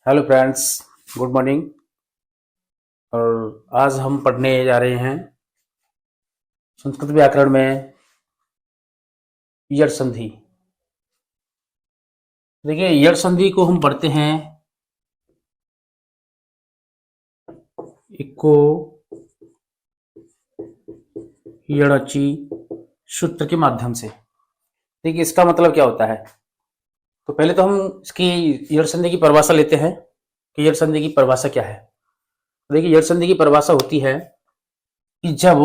Hello friends, good morning. और आज हम पढ़ने जा रहे हैं संस्कृत व्याकरण में यड़ संधि। देखिए, यड़ संधि को हम पढ़ते हैं इको यड़ची सूत्र के माध्यम से। देखिए, इसका मतलब क्या होता है। तो पहले तो हम इसकी यड़ संधि की परिभाषा लेते हैं कि यड़ संधि की परिभाषा क्या है। देखिए, यड़ संधि की परिभाषा होती है कि जब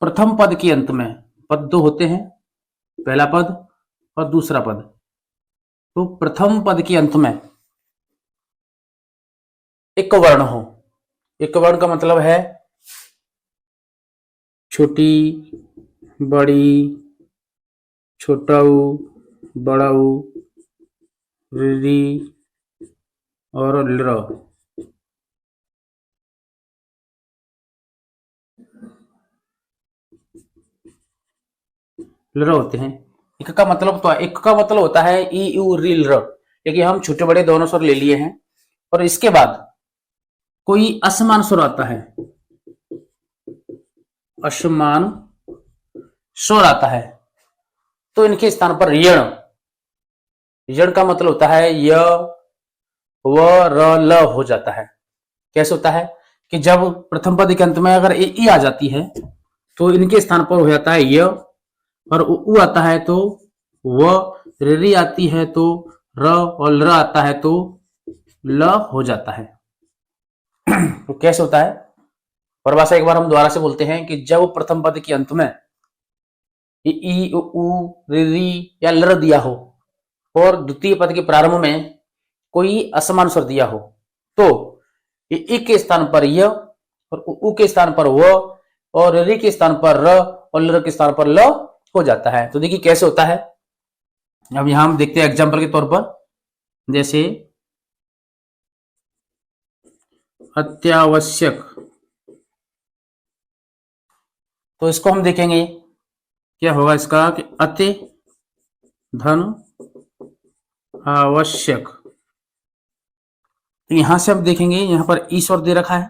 प्रथम पद के अंत में पद दो होते हैं, पहला पद और दूसरा पद। तो प्रथम पद के अंत में एक वर्ण हो। एक वर्ण का मतलब है छोटी, बड़ी, छोटा ऊ, बड़ा ऊ, री और लृ। लृ होते हैं। एक का मतलब होता है ई यू री लृ। देखिए, हम छोटे बड़े दोनों स्वर ले लिए हैं और इसके बाद कोई असमान स्वर आता है, असमान स्वर आता है, तो इनके स्थान पर यण। यण का मतलब होता है य व र ल हो जाता है। कैसे होता है कि जब प्रथम पद के अंत में अगर ई आ जाती है तो इनके स्थान पर हो जाता है य, और उ आता है तो व, री आती है तो र, और ल आता है तो ल हो जाता है। तो कैसे होता है परिभाषा एक बार हम दोबारा से बोलते हैं कि जब प्रथम पद के अंत में ई उ री या लर दिया हो और द्वितीय पद के प्रारंभ में कोई असमान स्वर दिया हो, तो ई के स्थान पर य और उ के स्थान पर व और री के स्थान पर र और लर के स्थान पर ल हो जाता है। तो देखिए कैसे होता है। अब यहां हम देखते हैं एग्जाम्पल के तौर पर, जैसे अत्यावश्यक। तो इसको हम देखेंगे क्या होगा इसका कि अति धन आवश्यक। तो यहां से हम देखेंगे, यहां पर ई स्वर दे रखा है,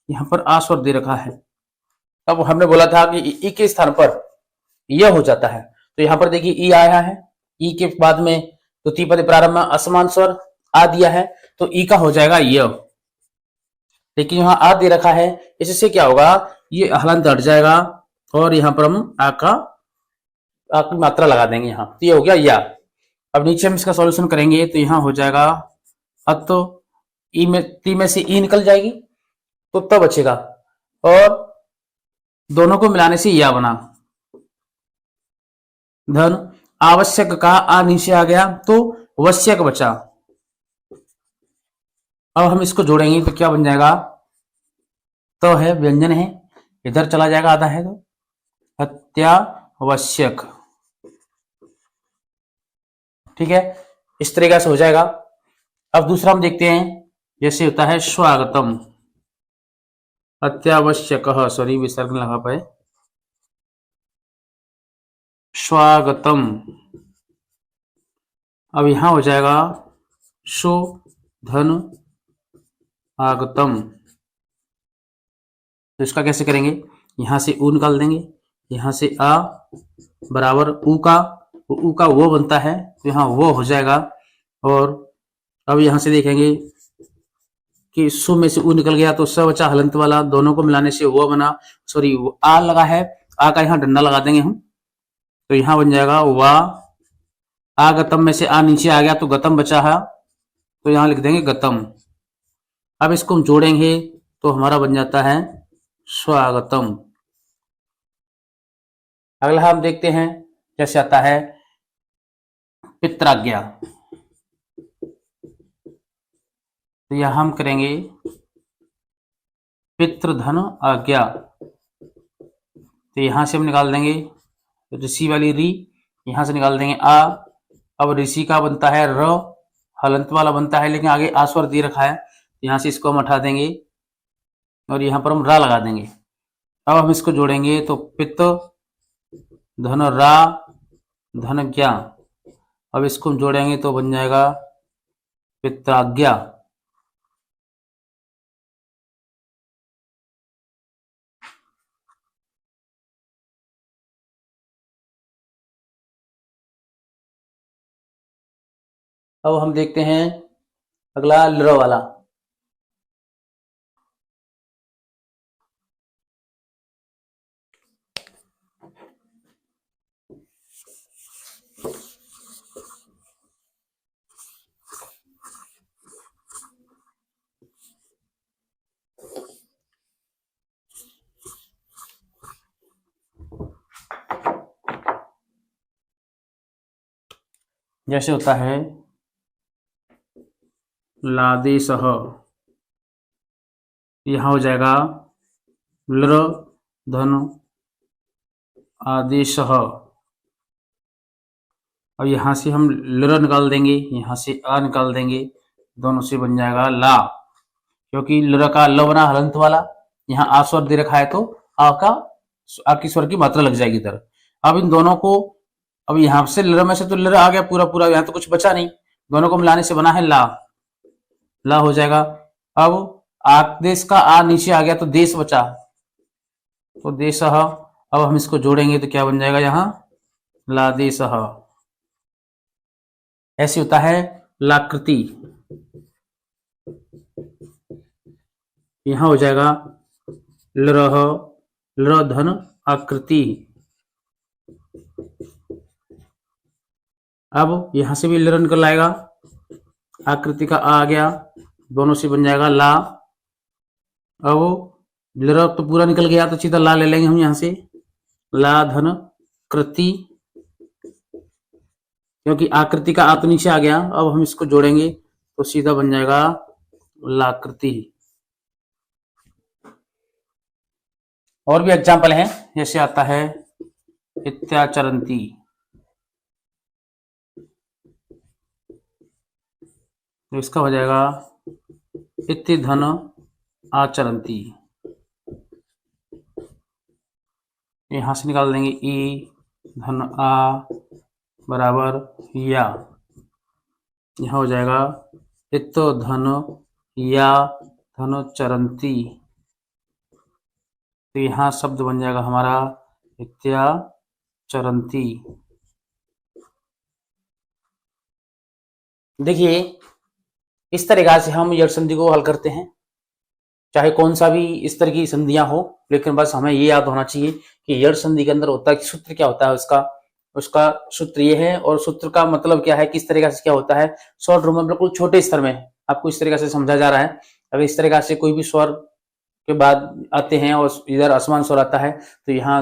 यहां पर आ स्वर दे रखा है। तब हमने बोला था कि ई के स्थान पर यह हो जाता है। तो यहां पर देखिए ई आया है, ई के बाद में द्वितीय पद प्रारंभ में असमान स्वर आ दिया है, तो ई का हो जाएगा य। लेकिन यहां आ दे रखा है, इससे क्या होगा, ये हलंत हट जाएगा और यहां पर हम आ की मात्रा लगा देंगे यहां, तो ये हो गया या। अब नीचे हम इसका सॉल्यूशन करेंगे तो यहां हो जाएगा तो ई में ती में से ई निकल जाएगी तो तब बचेगा, और दोनों को मिलाने से या बना। धन आवश्यक का आ नीचे आ गया तो वश्यक बचा। अब हम इसको जोड़ेंगे तो क्या बन जाएगा, तो है व्यंजन है, इधर चला जाएगा आधा है, तो अत्यावश्यक। ठीक है, इस तरीके से हो जाएगा। अब दूसरा हम देखते हैं, जैसे होता है स्वागतम। अत्यावश्यक, सॉरी विसर्ग लगा पाए, स्वागतम। अब यहां हो जाएगा शो धन आगतम। तो इसका कैसे करेंगे, यहां से ऊ निकाल देंगे, यहां से आ बराबर ऊ का वो बनता है, तो यहां वो हो जाएगा। और अब यहां से देखेंगे कि सु में से ऊ निकल गया तो स बचा हलंत वाला, दोनों को मिलाने से वो बना। सॉरी, आ लगा है, आ का यहां डंडा लगा देंगे हम, तो यहां बन जाएगा वा। आगतम में से आ नीचे आ गया तो गतम बचा है, तो यहां लिख देंगे गतम। अब इसको हम जोड़ेंगे तो हमारा बन जाता है स्वागतम। अगला हम देखते हैं, जैसे आता है पित्राज्ञा। तो यहां हम करेंगे पितृधन आज्ञा। तो यहां से हम निकाल देंगे ऋषि वाली री, यहां से निकाल देंगे आ। अब ऋषि का बनता है र, हलंत वाला बनता है, लेकिन आगे आ स्वर दे रखा है, यहां से इसको हम हटा देंगे और यहां पर हम रा लगा देंगे। अब हम इसको जोड़ेंगे तो पित्त धन रा धन ज्ञा। अब इसको हम जोड़ेंगे तो बन जाएगा पित्राज्ञा। अब हम देखते हैं अगला लृ वाला। जैसे होता है लादेशः, यहाँ हो जाएगा लृ धन आदेशः। अब यहाँ से हम लृ निकाल देंगे, यहाँ से अ निकाल देंगे, दोनों से बन जाएगा ला, क्योंकि लृ का ल बना हलंत वाला, यहाँ आ स्वर दे रखा है तो आ की स्वर की मात्रा लग जाएगी इधर। अब इन दोनों को, अब यहाँ से लृ में से तो लृ आ गया पूरा पूरा, यहाँ तो कुछ बचा नहीं, दोनों को मिलाने से बना है ला, ला हो जाएगा। अब आदेश का आ नीचे आ गया तो देश बचा, तो देशः। अब हम इसको जोड़ेंगे तो क्या बन जाएगा यहाँ लादेशः। ऐसे होता है लाकृति, यहां हो जाएगा लृह, लृ धन आकृति। अब यहां से भी लृ निकल आएगा, आकृति का आ गया, दोनों से बन जाएगा ला। अब लृ तो पूरा निकल गया तो सीधा ला ले लेंगे हम यहां से, ला धन कृति, क्योंकि आकृति का आ तो नीचे आ गया। अब हम इसको जोड़ेंगे तो सीधा बन जाएगा लाकृति। और भी एग्जाम्पल हैं, जैसे आता है इत्याचरंती, तो इसका हो जाएगा इति धन आचरंती, यहां से निकाल देंगे ई धन आ बराबर या, यहां हो जाएगा इत धन या धन चरंती, तो यहां शब्द बन जाएगा हमारा इत्याचरंती। देखिए इस तरीका से हम यड़ संधि को हल करते हैं, चाहे कौन सा भी इस तरह की संधियां हो, लेकिन बस हमें ये याद होना चाहिए कि यड़ संधि के अंदर होता है सूत्र क्या होता है, उसका सूत्र ये है, और सूत्र का मतलब क्या है, किस तरीके से क्या होता है। शॉर्ट रूम में बिल्कुल छोटे स्तर में आपको इस तरीके से समझा जा रहा है। अगर इस तरीके से कोई भी स्वर के बाद आते हैं और इधर असमान स्वर आता है तो यहाँ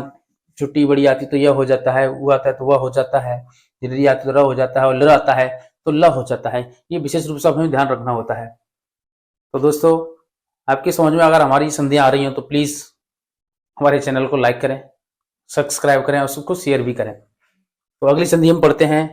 छुट्टी बड़ी आती तो यह हो जाता है, वो आता है तो वह हो जाता है, दीर्घ आती तो र हो जाता है, और ल आता है तो ल हो जाता है। ये विशेष रूप से हमें ध्यान रखना होता है। तो दोस्तों आपकी समझ में अगर हमारी संधियां आ रही हैं तो प्लीज हमारे चैनल को लाइक करें, सब्सक्राइब करें और उसको शेयर भी करें। तो अगली संधि हम पढ़ते हैं।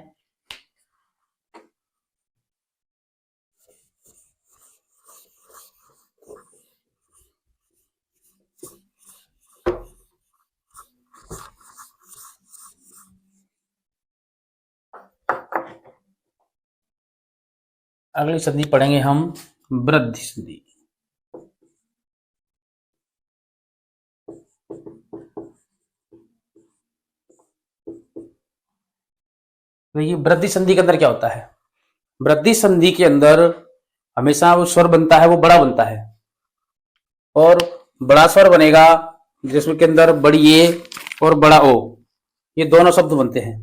अगली संधि पढ़ेंगे हम वृद्धि संधि। देखिए वृद्धि संधि के अंदर क्या होता है, वृद्धि संधि के अंदर हमेशा वो स्वर बनता है वो बड़ा बनता है, और बड़ा स्वर बनेगा जिसमें के अंदर बड़ी ए और बड़ा ओ, ये दोनों शब्द बनते हैं।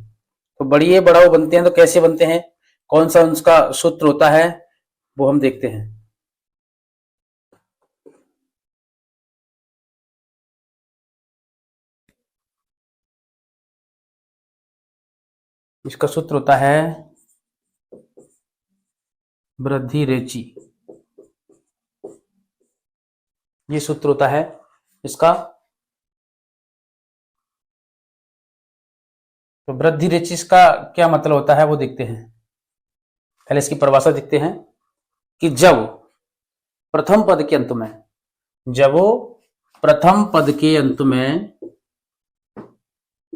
तो बड़ी ए बड़ा ओ बनते हैं तो कैसे बनते हैं, कौन सा उसका सूत्र होता है वो हम देखते हैं। इसका सूत्र होता है वृद्धि रेचि, ये सूत्र होता है इसका। तो वृद्धि रेचि का क्या मतलब होता है वो देखते हैं। पहले इसकी परिभाषा देखते हैं कि जब प्रथम पद के अंत में, जब वो प्रथम पद के अंत में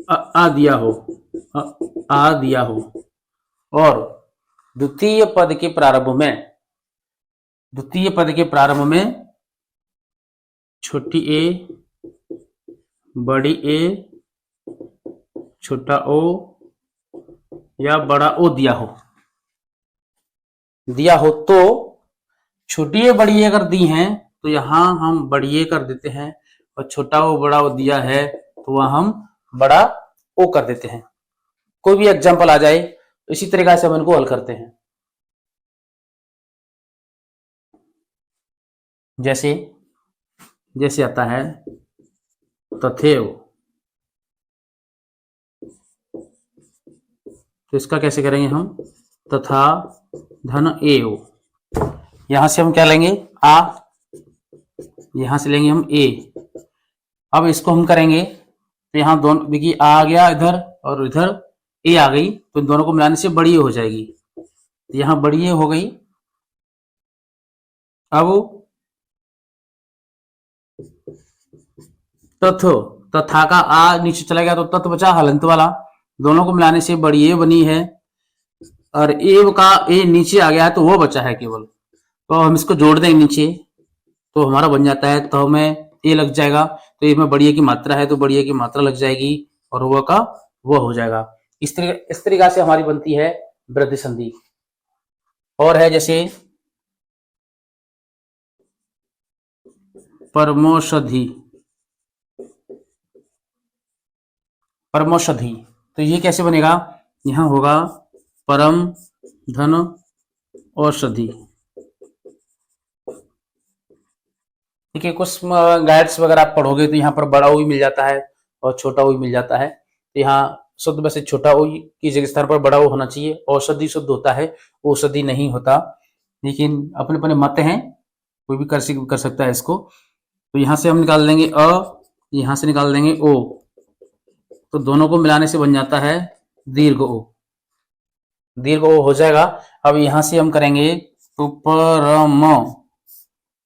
आ दिया हो, आ दिया हो, और द्वितीय पद के प्रारंभ में द्वितीय पद के प्रारंभ में छोटी ए, बड़ी ए, छोटा ओ या बड़ा ओ दिया हो तो छोटी ए बड़ी ए अगर दी हैं तो यहां हम बड़ी ए कर देते हैं, और छोटा ओ बड़ा ओ दिया है तो वह हम बड़ा ओ कर देते हैं। कोई भी एग्जाम्पल आ जाए इसी तरीके से हम इनको हल करते हैं। जैसे जैसे आता है तथैव, तो इसका कैसे करेंगे हम, तथा धन एव। यहां से हम क्या लेंगे, आ, यहां से लेंगे हम ए। अब इसको हम करेंगे तो यहां दोनों देखिए आ गया इधर और इधर ए आ गई, तो इन दोनों को मिलाने से बड़ी ए हो जाएगी। तो यहां बड़ी ए हो गई। अब तथ, तथा का आ नीचे चला गया तो तत् बचा हलंत वाला, दोनों को मिलाने से बड़ी ए बनी है, और एव का ए नीचे आ गया है तो वो बचा है केवल। तो हम इसको जोड़ देंगे नीचे तो हमारा बन जाता है, तो हमें ए लग जाएगा, तो ए में बड़ी ए की मात्रा है तो बड़ी ए की मात्रा लग जाएगी और वह का वह हो जाएगा। इस तरीका से हमारी बनती है वृद्धि संधि। और है जैसे परमोषधि, परमोषधि, तो ये कैसे बनेगा, यहां होगा परम धन औषधि। ठीक है, कुछ गाइड्स वगैरह आप पढ़ोगे तो यहाँ पर बड़ा ओ मिल जाता है और छोटा ओ मिल जाता है। तो यहाँ शुद्ध में से छोटा ओ की जगह स्थान पर बड़ा ओ होना चाहिए। औषधि शुद्ध होता है, औषधि नहीं होता, लेकिन अपने अपने मत हैं, कोई भी कर सकता है इसको। तो यहाँ से हम निकाल देंगे अ, यहाँ से निकाल देंगे ओ, तो दोनों को मिलाने से बन जाता है दीर्घ ओ, दीर्घ ओ हो जाएगा। अब यहाँ से हम करेंगे तो परम,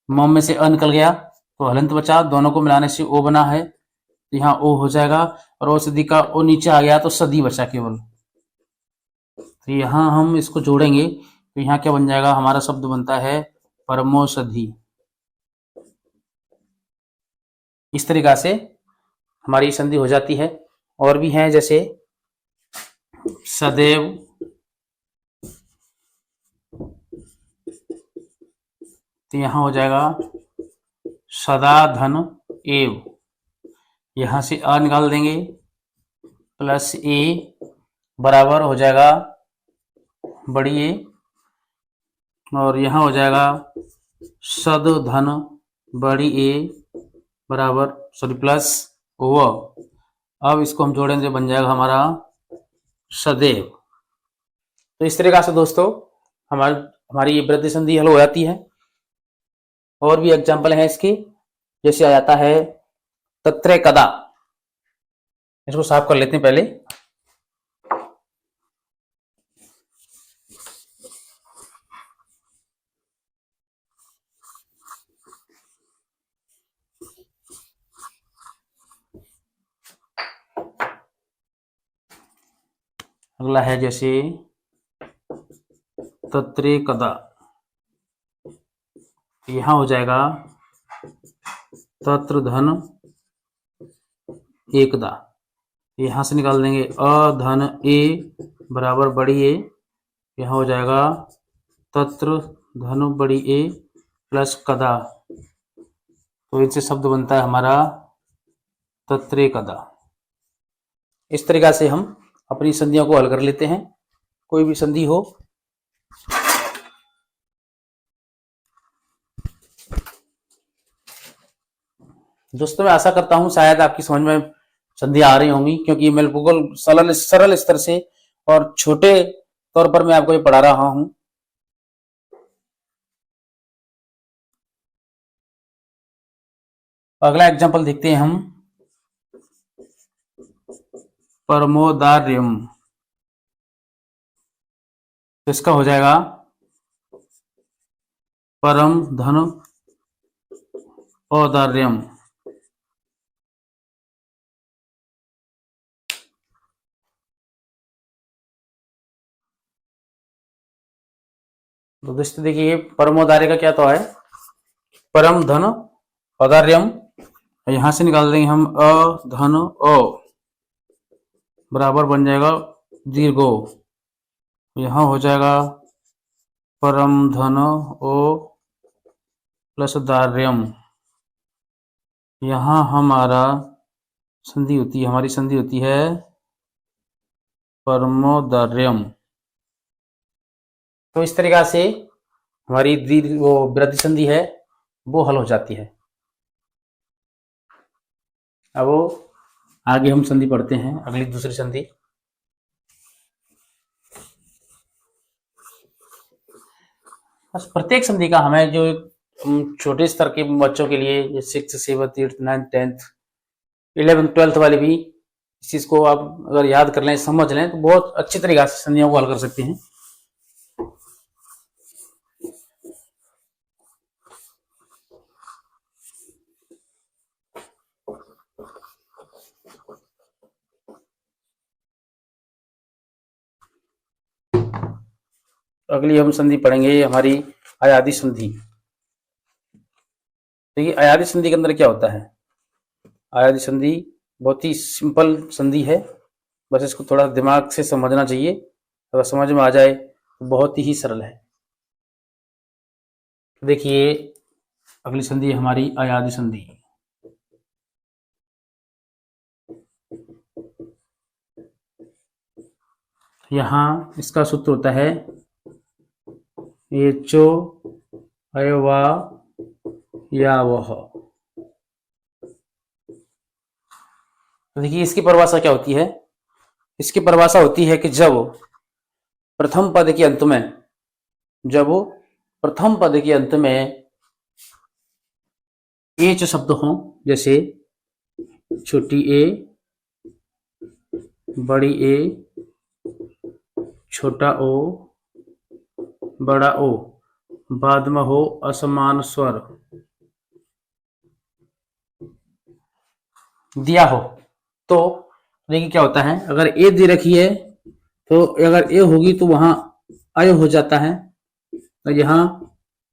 म में से अ निकल गया तो हलंत बचा, दोनों को मिलाने से ओ बना है, तो यहाँ ओ हो जाएगा, और औषधि का ओ नीचे आ गया तो सदी बचा केवल। तो यहाँ हम इसको जोड़ेंगे तो यहाँ क्या बन जाएगा, हमारा शब्द बनता है परमोषधि। इस तरीका से हमारी संधि हो जाती है। और भी हैं जैसे सदैव, तो यहाँ हो जाएगा सदा धन एव, यहां से अ निकाल देंगे प्लस ए बराबर हो जाएगा बड़ी ए, और यहाँ हो जाएगा सद धन बड़ी ए बराबर सॉरी प्लस व। अब इसको हम जोड़ेंगे बन जाएगा हमारा सदैव। तो इस तरीका से दोस्तों हमारी ये वृद्धि संधि हल हो जाती है। और भी एग्जाम्पल है इसके, जैसे आ जाता है तत्रे कदा। इसको साफ कर लेते हैं पहले। अगला है जैसे तत्रे कदा, यहां हो जाएगा तत्र धन एकदा, यहां से निकाल देंगे अ धन ए बराबर बड़ी ए, यहां हो जाएगा तत्र धन बड़ी ए प्लस कदा, तो इनसे शब्द बनता है हमारा तत्रे कदा। इस तरीका से हम अपनी संधियों को हल कर लेते हैं, कोई भी संधि हो। दोस्तों मैं आशा करता हूं शायद आपकी समझ में संधि आ रही होंगी, क्योंकि मैं बिल्कुल सरल स्तर से और छोटे तौर पर मैं आपको ये पढ़ा रहा हूं। अगला एग्जांपल देखते हैं हम, परमोदार्यम, तो इसका हो जाएगा परम धन औदार्यम। तो दोस्तों देखिए परमोदार्य का क्या तो है, परम धन औदार्यम, यहां से निकाल देंगे हम अ धन ओ बराबर बन जाएगा दीर्घो, यहां हो जाएगा परम धन ओ प्लस दार्यम, यहां हमारा संधि होती है, हमारी संधि होती है परमोदार्यम। तो इस तरीका से हमारी दीर्घ वो वृद्धि संधि है वो हल हो जाती है। अब वो आगे हम संधि पढ़ते हैं, अगली दूसरी संधि। बस प्रत्येक संधि का हमें जो छोटे स्तर के बच्चों के लिए 6, 7, 8, 9, 10, 11, 12 वाले भी इस चीज को आप अगर याद कर लें, समझ लें, तो बहुत अच्छी तरीके से संधियों को हल कर सकते हैं। अगली हम संधि पढ़ेंगे हमारी अयादि संधि। देखिए अयादि संधि के अंदर क्या होता है, अयादि संधि बहुत ही सिंपल संधि है, बस इसको थोड़ा दिमाग से समझना चाहिए, अगर समझ में आ जाए तो बहुत ही सरल है। देखिए अगली संधि हमारी अयादि संधि। यहाँ इसका सूत्र होता है एचो अयवा या वह। तो देखिए इसकी परिभाषा क्या होती है, इसकी परिभाषा होती है कि जब प्रथम पद के अंत में, जब प्रथम पद के अंत में एच शब्द हो, जैसे छोटी ए, बड़ी ए, छोटा ओ, बड़ा ओ, बाद में हो असमान स्वर दिया हो, तो देखिए क्या होता है, अगर ए दे रखी है तो अगर ए होगी तो वहां आय हो जाता है, और यहाँ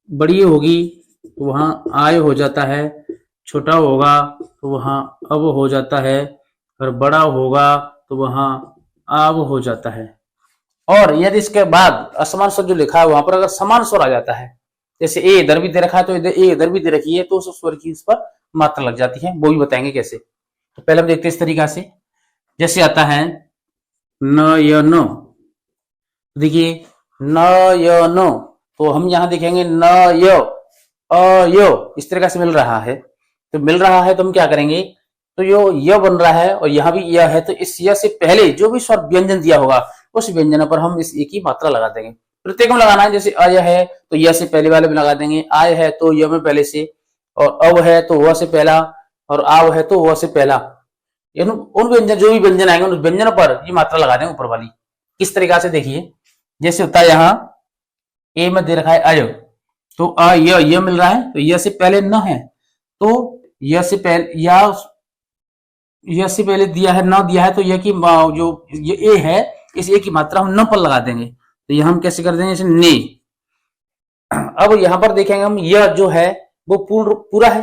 बड़ी ए होगी तो वहां आय हो जाता है, छोटा होगा तो वहां अब हो जाता है, और बड़ा होगा तो वहां आव हो जाता है। और यदि इसके बाद असमान स्वर जो लिखा है वहां पर अगर समान स्वर आ जाता है, जैसे ए इधर भी दे रखा है तो ए इधर भी दे रखी है, तो उस स्वर की इस पर मात्रा लग जाती है, वो भी बताएंगे कैसे। तो पहले हम देखते हैं इस तरीका से, जैसे आता है न य न, देखिए न य न, तो हम यहां देखेंगे न य अ य इस तरीका से मिल रहा है, तो मिल रहा है तो हम क्या करेंगे, तो यो य बन रहा है और यहां भी य है, तो इस य से पहले जो भी स्वर व्यंजन दिया होगा उस व्यंजन पर हम इस ए की मात्रा लगा देंगे। प्रत्येक में लगाना है, जैसे अय है तो य से पहले वाले में लगा देंगे, आय है तो य में पहले से, और अव है तो व से पहला, और आव है तो व से पहला, उन व्यंजन जो भी व्यंजन आएंगे उन व्यंजन पर ये मात्रा लगा देंगे ऊपर वाली। किस तरीका से देखिए, जैसे होता है यहाँ ए में दे रखा है अय, तो अ य मिल रहा है, तो य से पहले न है, तो य से पहले या य से पहले दिया है न दिया है, तो य की जो ये ए है इस ए की मात्रा हम न पर लगा देंगे, तो यह हम कैसे कर देंगे, जैसे ने। अब यहां पर देखेंगे हम यह जो है वो पूरा है,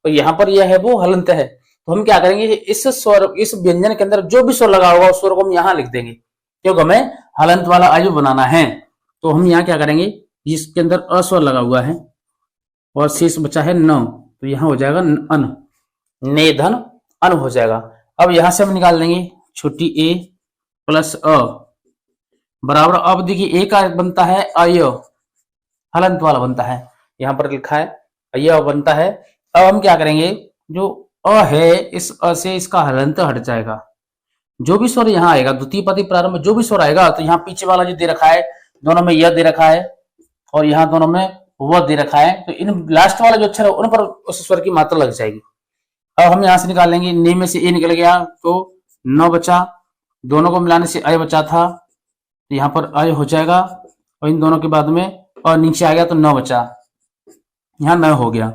और यहां पर यह है वो हलंत है, तो हम क्या करेंगे, इस स्वर इस व्यंजन के अंदर जो भी स्वर लगा होगा उस स्वर को हम यहां लिख देंगे, क्योंकि हमें हलंत वाला आयु बनाना है। तो हम यहाँ क्या करेंगे, इसके अंदर अस्वर लगा हुआ है और शेष बचा है न, तो यहां हो जाएगा अन, ने धन अन हो जाएगा। अब यहां से हम निकाल देंगे छोटी ए प्लस अ बराबर, अब देखिए ए का बनता है अय, हलंत वाला बनता है, यहां पर लिखा है अय बनता है। अब हम क्या करेंगे, जो अ है इस अ से इसका हलंत हट जाएगा, जो भी स्वर यहाँ आएगा द्वितीय पद प्रारंभ में जो भी स्वर आएगा, तो यहाँ पीछे वाला जो दे रखा है दोनों में यह दे रखा है और यहाँ दोनों में वह दे रखा है, तो इन लास्ट वाला जो अक्षर है उन पर उस स्वर की मात्रा लग जाएगी। अब हम यहां से निकालेंगे, ने में से ए निकल गया तो न बचा, दोनों को मिलाने से अय बचा था, तो यहाँ पर अय हो जाएगा, और इन दोनों के बाद में और नीचे आ गया तो न बचा, यहाँ न हो गया।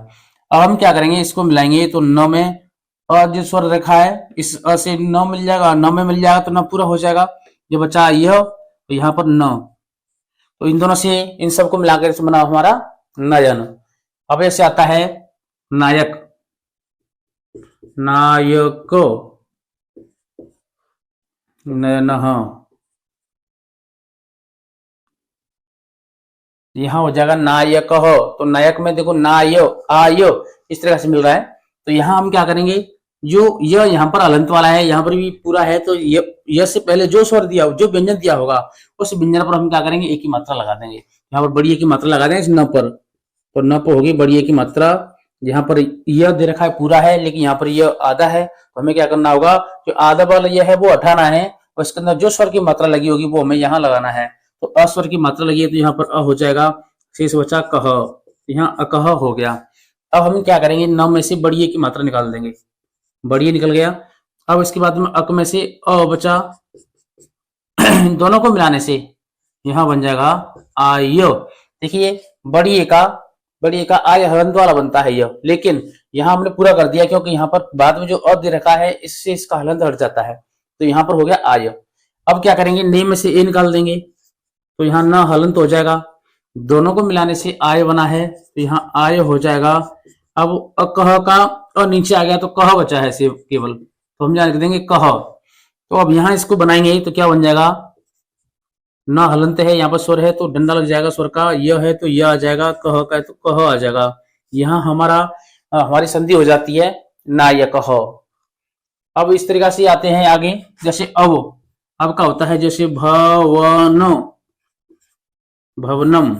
अब हम क्या करेंगे, इसको मिलाएंगे तो न में और जो स्वर रखा है इस अ से न मिल जाएगा, न में मिल जाएगा तो न पूरा हो जाएगा, जो बचा यह तो यहाँ पर न, तो इन दोनों से इन सबको मिलाकर से बना हमारा नयन। अब ऐसे आता है नायक, नायक, नयन, यहां हो जाएगा नायक हो। तो नायक में देखो नाय आय इस तरह से मिल रहा है। तो यहां हम क्या करेंगे, जो य यहाँ पर अलंत वाला है, यहाँ पर भी पूरा है, तो य से पहले जो स्वर दिया, जो व्यंजन दिया होगा उस व्यंजन पर हम क्या करेंगे, एक की मात्रा लगा देंगे। यहाँ पर बड़ी एक की मात्रा लगा देंगे इस न पर, तो न पर होगी बड़ी एक की मात्रा। यहाँ पर यह दे रखा है पूरा है, लेकिन यहाँ पर यह आधा है, तो हमें क्या करना होगा, जो आधा वाला यह है वो हटाना है, और इसके अंदर जो स्वर की मात्रा लगी होगी वो हमें यहाँ लगाना है। तो अस्वर की मात्रा लगी है, तो यहाँ पर अ हो जाएगा, शेष बचा कह, यहाँ अकह हो गया। अब हम क्या करेंगे, न में से बड़ी की मात्रा निकाल देंगे, बड़ी निकल गया। अब इसके बाद में अक में से अ बचा, दोनों को मिलाने से यहां बन जाएगा आय। देखिए बड़ी ए का आय हलंत वाला बनता है यह, लेकिन यहां हमने पूरा कर दिया, क्योंकि यहाँ पर बाद में जो अ दे रखा है इससे इसका हलंत हट जाता है, तो यहाँ पर हो गया आय। अब क्या करेंगे, ने में से ए निकाल देंगे, तो यहाँ न हलंत हो जाएगा, दोनों को मिलाने से आय बना है, तो यहाँ आय हो जाएगा। अब अकह का और नीचे आ गया, तो कह बचा है सिर्फ केवल, तो हम यहाँ लिख देंगे कह। तो अब यहाँ इसको बनाएंगे तो क्या बन जाएगा, न हलंत है, यहाँ पर स्वर है तो डंडा लग जाएगा स्वर का, यह है तो यह आ जाएगा, कह का है तो कह आ जाएगा। यहाँ हमारी संधि हो जाती है नायक कह। अब इस तरीका से आते हैं आगे, जैसे अब का होता है जैसे भवन, भवनम,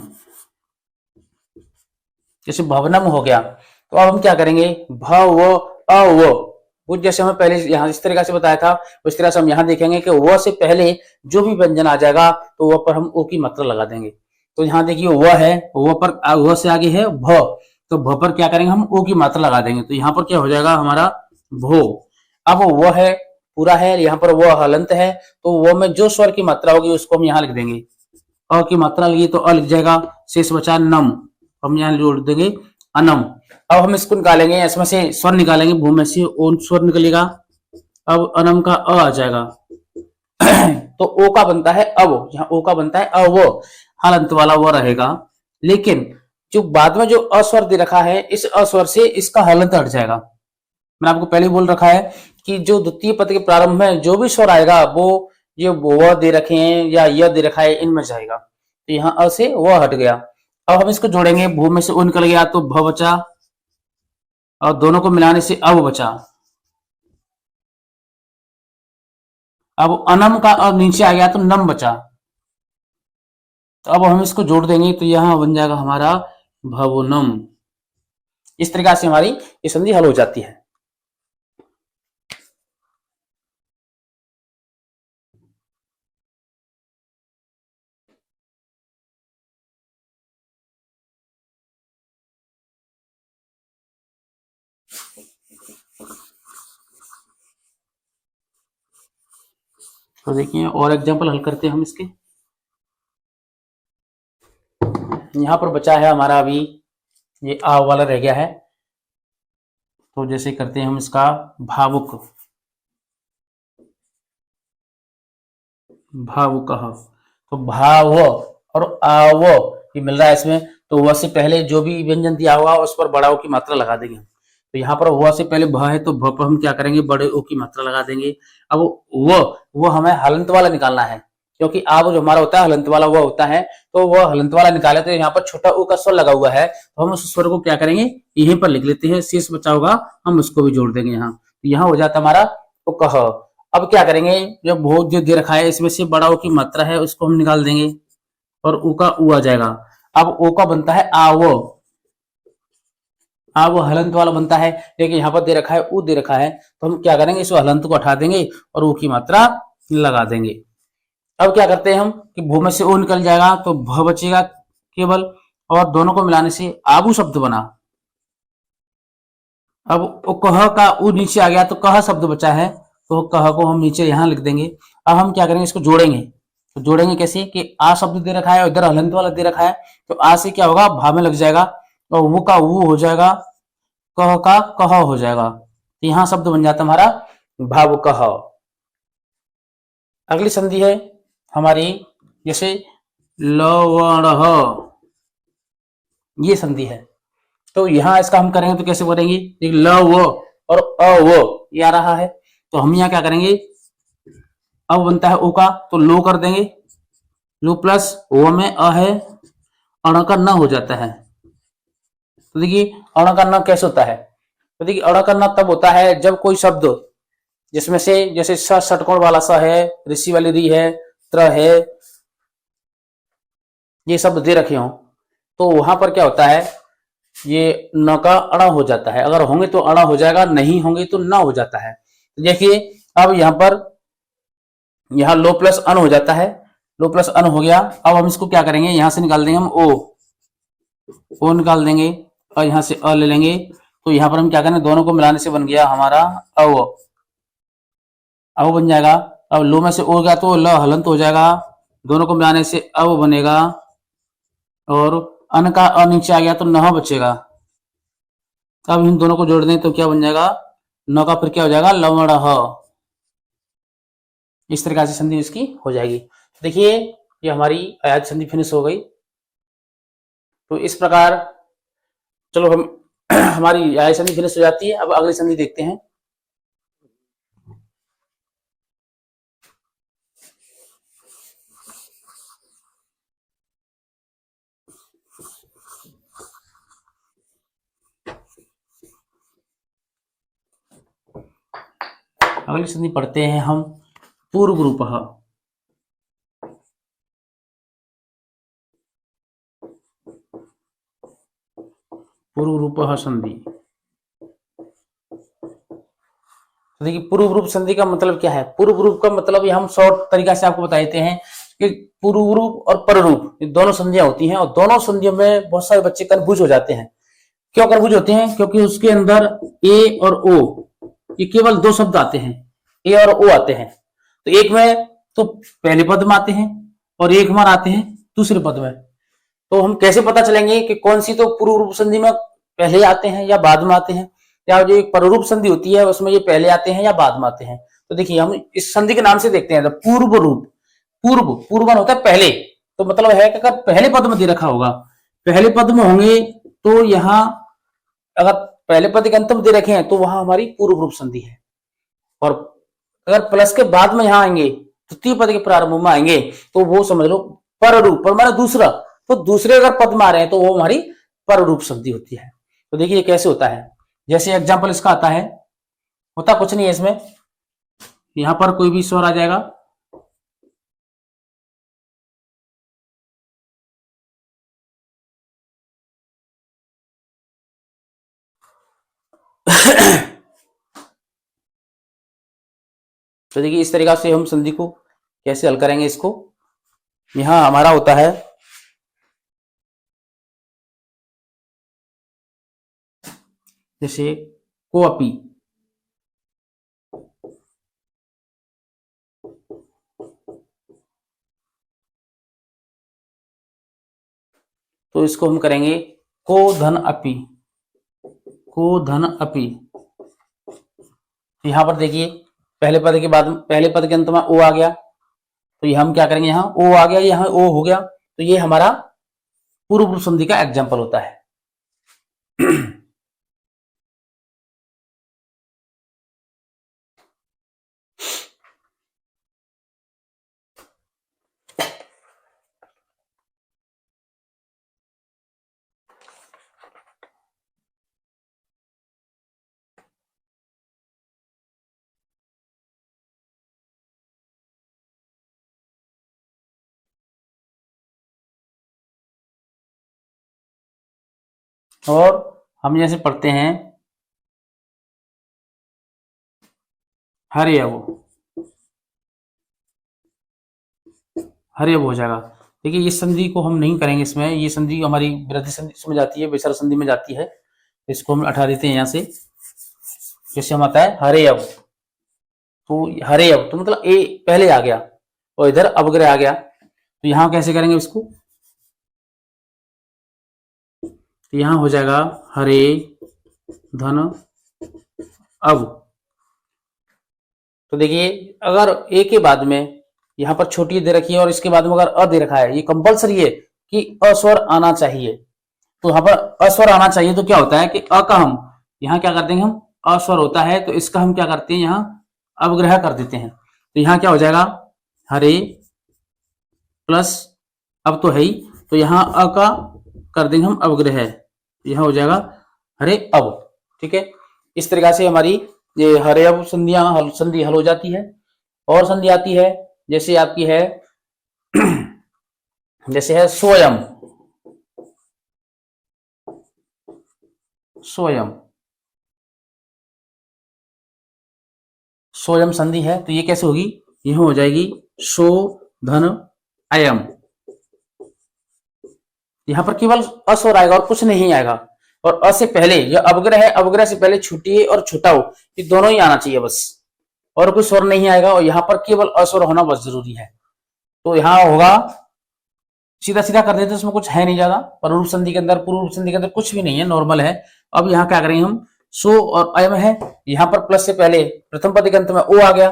जैसे भवनम हो गया। तो अब हम क्या करेंगे, भव अव, वो जैसे हमें पहले यहाँ इस तरीका से बताया था, उस तरह से हम यहाँ देखेंगे कि व से पहले जो भी व्यंजन आ जाएगा तो वह पर हम ओ की मात्रा लगा देंगे। तो यहाँ देखिए व है, व पर व से आगे है भ, तो भ पर क्या करेंगे, हम ओ की मात्रा लगा देंगे, तो यहाँ पर क्या हो जाएगा हमारा भो। अब वो है पूरा है, यहाँ पर वो हलंत है, तो वो में जो स्वर की मात्रा होगी उसको हम यहाँ लिख देंगे, अ की मात्रा लगी तो अ लिख जाएगा, शेष बचा नम, हम यहाँ जोड़ देंगे अनम। अब हम इसको निकालेंगे, इसमें से स्वर निकालेंगे, भू में से ओन स्वर निकलेगा, अब अनम का अ आ जाएगा। तो ओ का बनता है अब, यहाँ ओ का बनता है अव, हलंत वाला वो रहेगा, लेकिन जो बाद में जो अस्वर दे रखा है इस अस्वर से इसका हलंत हट जाएगा। मैंने आपको पहले बोल रखा है कि जो द्वितीय पद के प्रारंभ में जो भी स्वर आएगा वो ये वो दे रखे हैं या यह दे रखा है इनमें जाएगा, तो यहाँ अ से वह हट गया। अब हम इसको जोड़ेंगे, भू में से ओ निकल गया तो भ बचा, और दोनों को मिलाने से अब बचा। अब अनम का अब नीचे आ गया तो नम बचा, तो अब हम इसको जोड़ देंगे तो यहां बन जाएगा हमारा भवनम। इस तरीका से हमारी ये संधि हल हो जाती है। तो देखिए और एग्जांपल हल करते हैं हम इसके। यहां पर बचा है हमारा अभी ये आ वाला रह गया है, तो जैसे करते हैं हम इसका भावुक, भावुक, तो भाव और आव ये मिल रहा है इसमें, तो वह से पहले जो भी व्यंजन दिया हुआ उस पर बड़ा ओ की मात्रा लगा देंगे। तो यहाँ पर वह से पहले भ है तो भ पर हम क्या करेंगे, बड़े ओ की मात्रा लगा देंगे। अब वो हमें हलंत वाला निकालना है, क्योंकि आब जो हमारा होता है हलंत वाला वह होता है, तो वह हलंत वाला निकाले, तो यहाँ पर छोटा ओ का स्वर लगा हुआ है, तो हम उस स्वर को क्या करेंगे यहीं पर लिख लेते हैं, शेष बचा होगा हम उसको भी जोड़ देंगे यहाँ, तो यहाँ हो जाता हमारा ओ कह। अब क्या करेंगे, जो भोग जो दे रखा है इसमें से बड़ा ओ की मात्रा है उसको हम निकाल देंगे, और ऊ का ऊ आ जाएगा। अब ओ का बनता है आवो, वो हलंत वाला बनता है, लेकिन यहाँ पर दे रखा है ऊ दे रखा है, तो हम क्या करेंगे, इस हलंत को हटा देंगे और ऊ की मात्रा लगा देंगे। अब क्या करते हैं हम कि भू में से ओ निकल जाएगा तो भ बचेगा केवल, और दोनों को मिलाने से आबू शब्द बना। अब वो कह का ऊ नीचे आ गया तो कह शब्द बचा है, तो कह को हम नीचे यहाँ लिख देंगे। अब हम क्या करेंगे, इसको जोड़ेंगे, तो जोड़ेंगे कैसे कि आ शब्द दे रखा है, इधर हलंत वाला दे रखा है, तो आ से क्या होगा भा में लग जाएगा, और वो का वो हो जाएगा, कह का कह हो जाएगा, तो यहाँ शब्द बन जाता हमारा भाव कह। अगली संधि है हमारी, जैसे लवण, ये संधि है। तो यहां इसका हम करेंगे तो कैसे करेंगे, ल व और अ व ये आ रहा है, तो हम यहाँ क्या करेंगे, अब बनता है ओ का, तो लो कर देंगे, लो प्लस वो में अ है, अण का न हो जाता है। तो देखिए अण का न कैसे होता है, तो देखिए अण का न तब होता है जब कोई शब्द जिसमें से जैसे स षटकोण वाला स है, ऋषि वाली री है, त्र है, ये शब्द दे रखे हों, तो वहां पर क्या होता है, ये न का अण हो जाता है। अगर होंगे तो अण हो जाएगा, नहीं होंगे तो न हो जाता है। तो देखिए अब यहां पर यहां लो प्लस अन हो जाता है, लो प्लस अन हो गया। अब हम इसको क्या करेंगे, यहां से निकाल देंगे हम ओ निकाल देंगे और यहां से अ ले लेंगे। तो यहां पर हम क्या करेंगे, दोनों को मिलाने से बन गया हमारा अव, अव बन जाएगा। अब लो में से ओ गया तो ल हलंत हो जाएगा, दोनों को मिलाने से अव बनेगा, और अन का अ नीचे आ गया तो न बचेगा। अब इन दोनों को जोड़ दें तो क्या बन जाएगा, न का फिर क्या हो जाएगा, लवण ह। इस तरह से संधि इसकी हो जाएगी। देखिए ये हमारी अयाज संधि फिनिश हो गई। तो इस प्रकार चलो हम हमारी अयाज संधि फिनिश हो जाती है। अब अगली संधि देखते हैं। अगली संधि पढ़ते हैं हम, पूर्व रूपः। पूर्व रूपः संधि। तो देखिए पूर्व रूप संधि का मतलब क्या है, पूर्व रूप का मतलब ये हम शॉर्ट तरीका से आपको बता देते हैं कि पूर्व रूप और पर रूप ये दोनों संधियां होती हैं, और दोनों संधियों में बहुत सारे बच्चे कंफ्यूज हो जाते हैं। क्यों कंफ्यूज होते हैं, क्योंकि उसके अंदर ए और ओ ये केवल दो शब्द आते हैं, ए और ओ आते हैं। तो एक में तो पहले पद में आते हैं और एक में आते हैं दूसरे पद में। तो हम कैसे पता चलेंगे कि कौन सी तो पूर्व रूप संधि में पहले आते हैं या बाद में आते हैं, या जो एक पररूप संधि होती है उसमें ये पहले आते हैं या बाद में आते हैं। तो देखिए हम इस संधि के नाम से देखते हैं, तो पूर्व रूप, पूर्व पूर्वन होता है पहले, तो मतलब है कि अगर पहले पद में दे रखा होगा, पहले पद में होंगे तो यहाँ अगर पहले पद के अंत में दे रखे हैं तो वहां हमारी पूर्व रूप संधि है। और अगर प्लस के बाद में यहाँ आएंगे, तृतीय पद के प्रारंभ में आएंगे तो वो समझ लो पर रूप, पर माना दूसरा, तो दूसरे अगर पद में आ रहे हैं तो वो हमारी पर रूप संधि होती है। तो देखिए कैसे होता है, जैसे एग्जाम्पल इसका आता है, होता कुछ नहीं है इसमें, यहां पर कोई भी स्वर आ जाएगा, तो देखिए इस तरीका से हम संधि को कैसे हल करेंगे इसको। यहां हमारा होता है जैसे कोअपी, तो इसको हम करेंगे को धन अपी, को धन अपी। यहां पर देखिए पहले पद के बाद, पहले पद के अंत में ओ आ गया, तो ये हम क्या करेंगे, यहाँ ओ आ गया, यहाँ ओ हो गया, तो ये हमारा पूर्व रूप संधि का एग्जाम्पल होता है। और हम जैसे पढ़ते हैं हरे अब, हरे अब हो जाएगा। देखिए इस संधि को हम नहीं करेंगे इसमें, ये संधि हमारी वृद्धि संधि में जाती है, विसर्ग संधि में जाती है, इसको हम हटा देते हैं यहाँ से। जैसे हम आता है हरे अब, तो हरे अब तो मतलब ए पहले आ गया और इधर अवग्रह आ गया, तो यहां कैसे करेंगे इसको, तो यहां हो जाएगा हरे धन अब। तो देखिए अगर ए के बाद में यहाँ पर छोटी दे रखी है और इसके बाद में अगर अ दे रखा है, ये कंपलसरी है कि अस्वर आना चाहिए। तो यहाँ पर अस्वर आना चाहिए तो क्या होता है कि अ का हम यहाँ क्या कर देंगे, हम अस्वर होता है तो इसका हम क्या करते हैं, यहाँ अवग्रह कर देते हैं। तो यहाँ क्या हो जाएगा, हरे प्लस अब तो है ही, तो यहाँ अ का कर देंगे हम अवग्रह, यहाँ हो जाएगा हरे अब। ठीक है, इस तरीका से हमारी ये हरे अब संधि हल हो जाती है। और संधि आती है जैसे आपकी है जैसे है स्वयं, स्वयं स्वयं संधि है तो ये कैसे होगी, यह हो जाएगी सो धन अयम। यहां पर केवल अस्वर आएगा और कुछ नहीं आएगा। और अ से पहले यह अवग्रह है, अवग्रह से पहले छुट्टी और छुटा हो, ये दोनों ही आना चाहिए बस, और कोई स्वर नहीं आएगा। और यहाँ पर केवल अस्वर होना बहुत जरूरी है। तो यहाँ होगा सीधा सीधा कर देते, उसमें कुछ है नहीं ज्यादा। पररूप संधि के अंदर, पूर्व संधि के अंदर कुछ भी नहीं है, नॉर्मल है। अब यहाँ क्या करेंगे हम, सो और अयम है, यहाँ पर प्लस से पहले प्रथम पद के अंत में ओ आ गया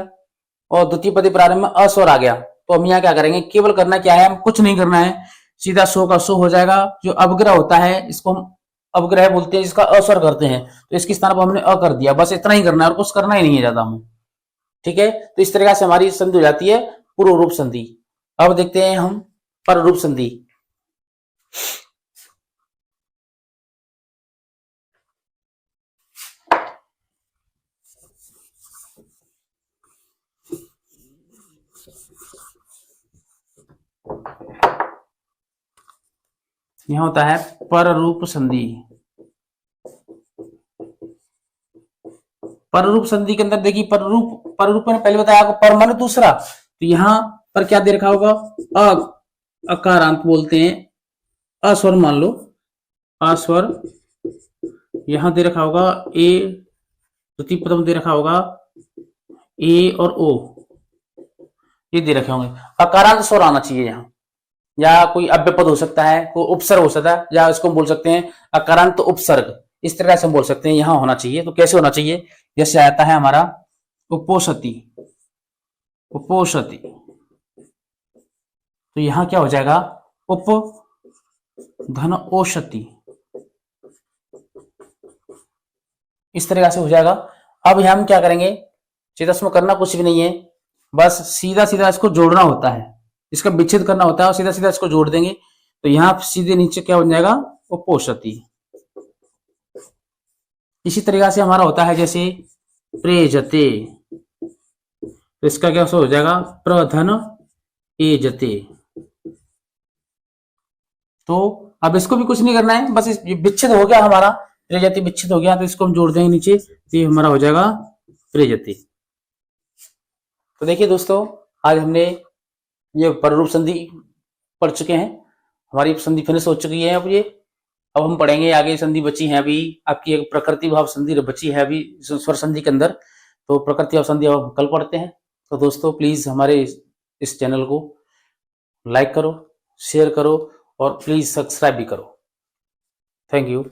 और द्वितीय पद प्रारंभ में अस्वर आ गया। तो हम यहाँ क्या करेंगे, केवल करना क्या है, हम कुछ नहीं करना है, सीधा सो का सो हो जाएगा। जो अवग्रह होता है इसको हम अवग्रह बोलते हैं, जिसका अस्वर करते हैं, तो इसके स्थान पर हमने अ कर दिया, बस इतना ही करना है और कुछ करना ही नहीं है ज्यादा हमें। ठीक है, तो इस तरीके से हमारी संधि हो जाती है पूर्व रूप संधि। अब देखते हैं हम पर रूप संधि। यहां होता है पर रूप संधि। पर रूप संधि के अंदर देखिए, पर रूप मैंने पहले बताया आपको, पर माने दूसरा, तो यहां पर क्या दे रखा होगा, अकारांत बोलते हैं, अस्वर मान लो, अस्वर। यहां दे रखा होगा ए, द्वितीय पद दे रखा होगा ए और ओ, ये दे रखे होंगे। अकारांत स्वर आना चाहिए यहाँ, या कोई अव्यय पद हो सकता है, कोई उपसर्ग हो सकता है, या इसको हम बोल सकते हैं अकारांत उपसर्ग, इस तरह से हम बोल सकते हैं, यहां होना चाहिए। तो कैसे होना चाहिए, जैसे आता है हमारा उपोषति, उपोषति, तो यहां क्या हो जाएगा, उप धन ओषति, इस तरह से हो जाएगा। अब यहां हम क्या करेंगे, सीधा इसमें करना कुछ भी नहीं है, बस सीधा सीधा इसको जोड़ना होता है, इसका विच्छेद करना होता है और सीधा सीधा इसको जोड़ देंगे। तो यहां सीधे नीचे क्या हो जाएगा, उपोषति। इसी तरीका से हमारा होता है जैसे प्रेजते, तो इसका क्या हो जाएगा, प्रधन एजते। तो अब इसको भी कुछ नहीं करना है, बस विच्छेद हो गया हमारा, प्रेजति विच्छेद हो गया, तो इसको हम जोड़ देंगे नीचे, तो ये हमारा हो जाएगा प्रेजति। तो देखिए दोस्तों, आज हमने ये पररूप संधि पढ़ चुके हैं, हमारी संधि फिनिश हो चुकी है। अब हम पढ़ेंगे आगे, संधि बची है अभी आपकी, एक प्रकृति भाव संधि बची है अभी स्वर संधि के अंदर, तो प्रकृति भाव संधि अब कल पढ़ते हैं। तो दोस्तों प्लीज हमारे इस चैनल को लाइक करो, शेयर करो और प्लीज सब्सक्राइब भी करो। Thank you.